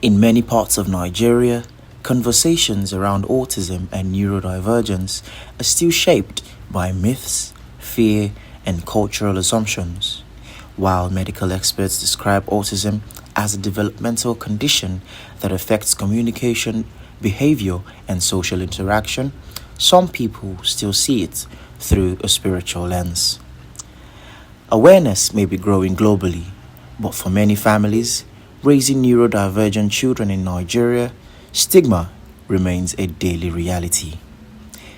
In many parts of Nigeria, conversations around autism and neurodivergence are still shaped by myths, fear, and cultural assumptions. While medical experts describe autism as a developmental condition that affects communication, behavior, and social interaction, some people still see it through a spiritual lens. Awareness may be growing globally, but for many families, raising neurodivergent children in Nigeria, stigma remains a daily reality.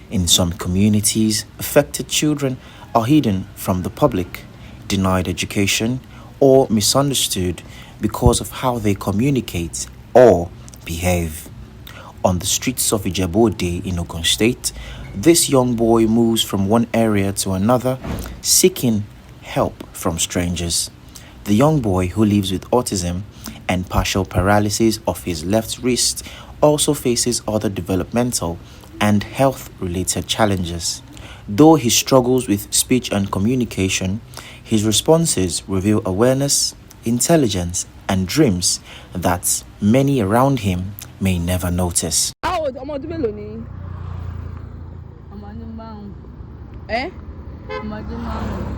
In some communities, affected children are hidden from the public, denied education, or misunderstood because of how they communicate or behave. On the streets of Ijebu-Ode in Ogun State, this young boy moves from one area to another, seeking help from strangers. The young boy, who lives with autism and partial paralysis of his left wrist, also faces other developmental and health-related challenges. Though he struggles with speech and communication, his responses reveal awareness, intelligence, and dreams that many around him may never notice.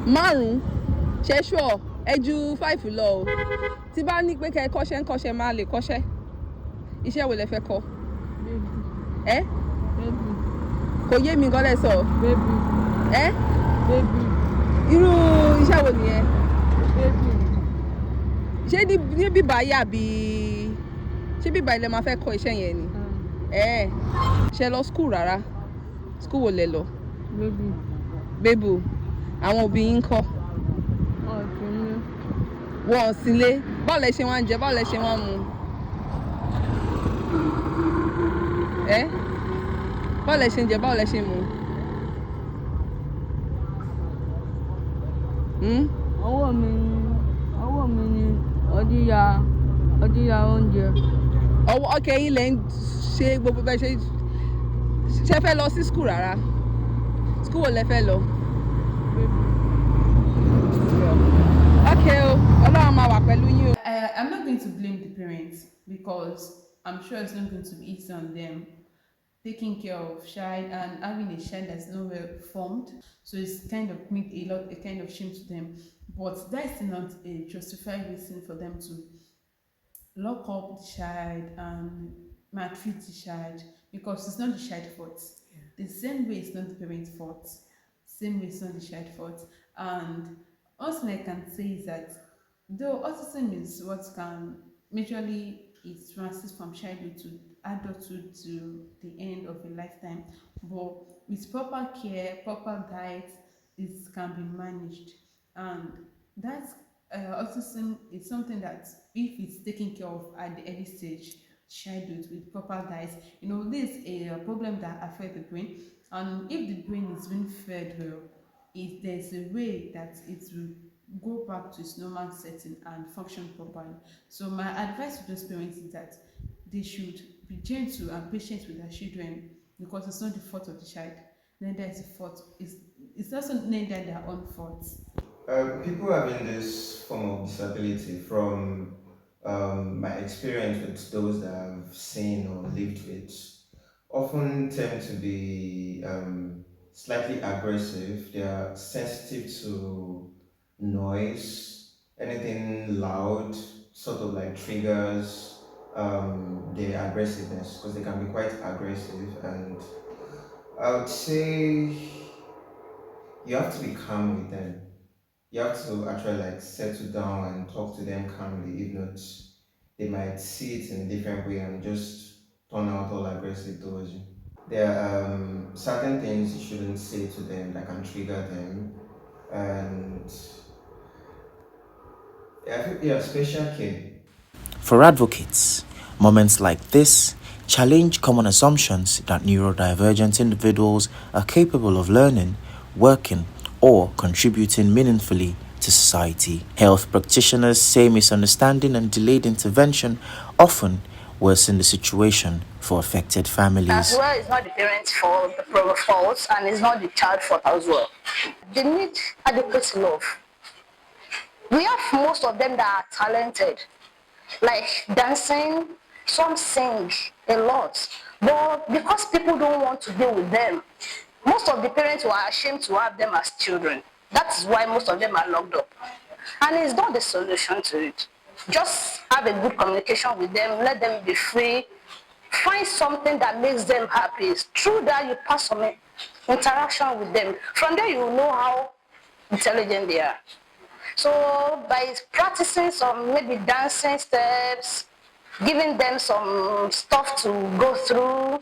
Márùn-ún ṣe sure ẹ ju 5 lọ o tí bá ní pé kẹ́ kọ́ṣẹ́ máa lè kọ́ṣẹ́ iṣẹ́ wo lẹ fẹ́ kọ́ ẹ kò yé mi gan lẹ sọ ẹ irú iṣẹ́ wo nìyẹn ṣé ní bíbá yà bí ṣé bíbá ilẹ̀ máa fẹ́ kọ́ iṣẹ́ yẹn ni ẹ ṣe lọ school rárá school wo lẹ lọ bébù àwọn òbí yín kọ́ wọn ò sílé báwo lẹ ṣe wá ń jẹ báwo lẹ ṣe wá ń mu báwo lẹ ṣe ń jẹ báwo lẹ ṣe ń mu. ọwọ́ mi ni ọdíyà oúnjẹ. ọwọ́ ọkẹ́ yín lẹ ń ṣe gbogbo bẹ́ẹ̀ ṣe fẹ́ lọ sí school rárá school wo lẹ fẹ́ lọ. I'm not going to blame the parents because I'm sure it's not going to be easy on them taking care of child and having a child that's not well formed, so it's kind of make a kind of shame to them, but that's not a justified reason for them to lock up the child and maltreat the child, because it's not the child's fault. The same way it's not the parent's fault, same way it's not the child's fault. And also I can say is that though autism is what can majorly is transit from childhood to adulthood to the end of a lifetime, but with proper care, proper diet, it can be managed. And that's autism is something that if it's taken care of at the early stage, childhood, with proper diet, this is a problem that affects the brain, and if the brain is being fed well, if there's a way that it will go back to its normal setting and function properly. So my advice to those parents is that they should be gentle and patient with their children, because it's not the fault of the child, neither is the fault, it's also neither their own fault. People having this form of disability, from my experience with those that I've seen or lived with, often tend to be slightly aggressive. They are sensitive to noise, anything loud, sort of like triggers their aggressiveness, because they can be quite aggressive. And I would say you have to be calm with them. You have to actually like settle down and talk to them calmly. If not, they might see it in a different way and just turn out all aggressive towards you. There are certain things you shouldn't say to them that can trigger them, and special care. For advocates, moments like this challenge common assumptions that neurodivergent individuals are capable of learning, working, or contributing meaningfully to society. Health practitioners say misunderstanding and delayed intervention often worsen the situation for affected families. As well, it's not the parents' fault, the fault, and it's not the child's fault as well. They need adequate love. We have most of them that are talented, like dancing, Some sing a lot, but because people don't want to be with them, most of the parents were ashamed to have them as children. That is why most of them are locked up. And it's not the solution to it. Just have a good communication with them, let them be free, find something that makes them happy. Through that, you pass some interaction with them. From there, you know how intelligent they are. So by practicing some maybe dancing steps, giving them some stuff to go through,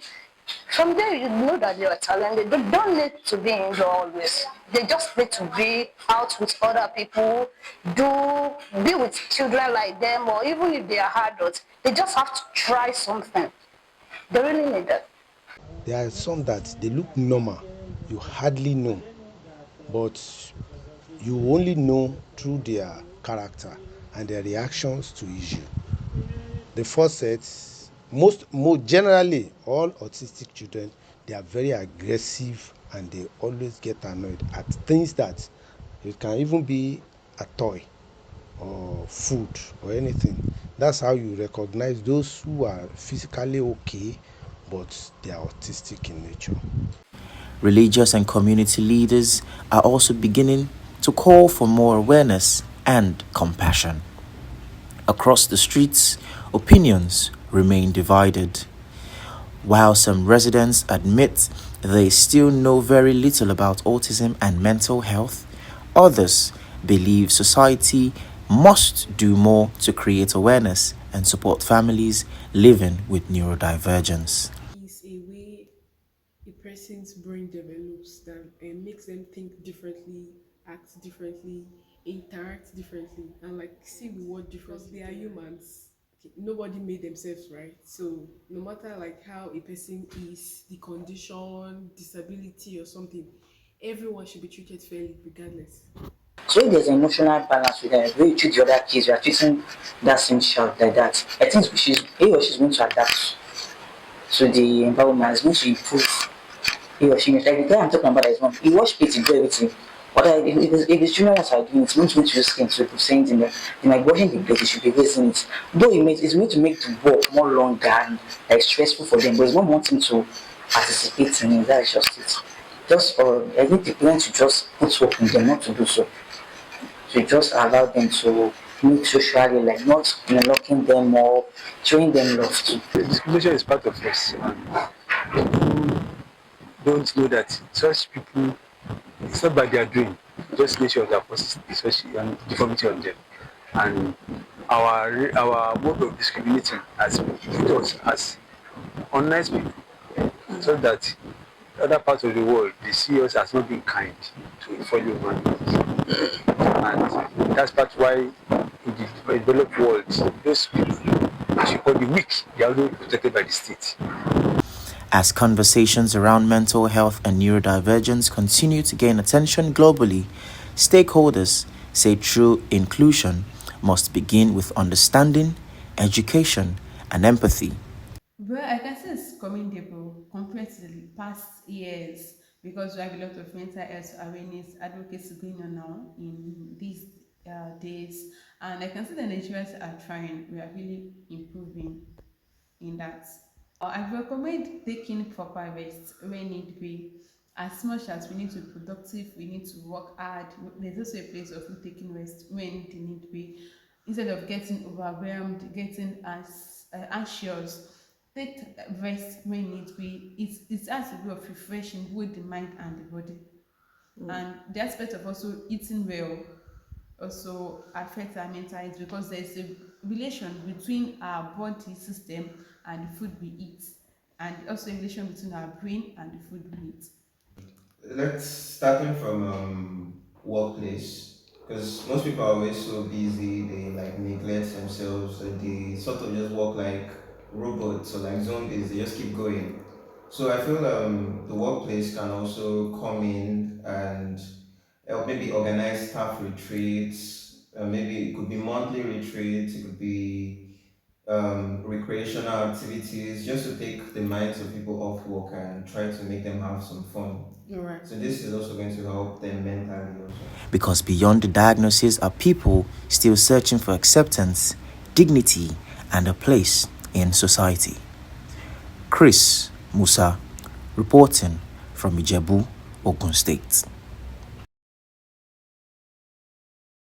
from there you know that they are talented. They don't need to be indoor always. They just need to be out with other people, be with children like them, or even if they are adults, they just have to try something. They really need that. There are some that they look normal, you hardly know, but you only know through their character and their reactions to issue. The first set, most generally, all autistic children, they are very aggressive and they always get annoyed at things that it can even be a toy or food or anything. That's how you recognize those who are physically okay, but they are autistic in nature. Religious and community leaders are also beginning to call for more awareness and compassion. Across the streets, opinions remain divided. While some residents admit they still know very little about autism and mental health, others believe society must do more to create awareness and support families living with neurodivergence. Is a way a person's brain develops that makes them think differently, act differently, interact differently, and like see the world differently. Because they are humans. Okay, nobody made themselves right. So no matter like how a person is, the condition, disability or something, everyone should be treated fairly regardless. So if there's an emotional balance with them, when you treat the other kids, you are treating that same child like that. I think he or she's going to adapt to the environment. It's going to improve he or she. Like the guy I'm talking about is one. He wash plates, he do everything. But if the children that are doing it, it's going to use skin to the same thing. They might washing the plate, they should be raising it. Though it's going to make the work more longer and like stressful for them, but it's not wanting to participate in it. That's just it. Just I think the parents should just put work in them not to do so. So just allow them to meet socially, like not locking them up, showing them love too. Discrimination is part of us, and people don't know that such people, it's not by their doing, just nature of their process, especially and deformity of them. And our mode of discriminating has put us as unnice people, so that other parts of the world they see us as not being kind to fellow human beings. And that's part why in the developed world, those people, as you call the weak, they are only protected by the state. As conversations around mental health and neurodivergence continue to gain attention globally, stakeholders say true inclusion must begin with understanding, education, and empathy. Well, I can say it's commendable compared to the past years because we have a lot of mental health awareness advocacy going on now in these days. And I can see the Nigerians are trying, we are really improving in that. I recommend taking proper rest when need be. As much as we need to be productive, we need to work hard. There's also a place of you taking rest when the need be. Instead of getting overwhelmed, getting anxious, take rest when need be. It has a way of refreshing both the mind and the body. And the aspect of also eating well also affects our mental health because there's a relation between our body system and the food we eat, and also a relation between our brain and the food we eat. Let's starting from workplace, because most people are always so busy, they like neglect themselves, and they sort of just work like robots or like zombies, they just keep going. So I feel the workplace can also come in and maybe organize staff retreats. Maybe it could be monthly retreats, it could be recreational activities, just to take the minds of people off work and try to make them have some fun. All right. So this is also going to help them mentally also. Because beyond the diagnosis are people still searching for acceptance, dignity, and a place in society. Chris Musa, reporting from Ijebu, Ogun State.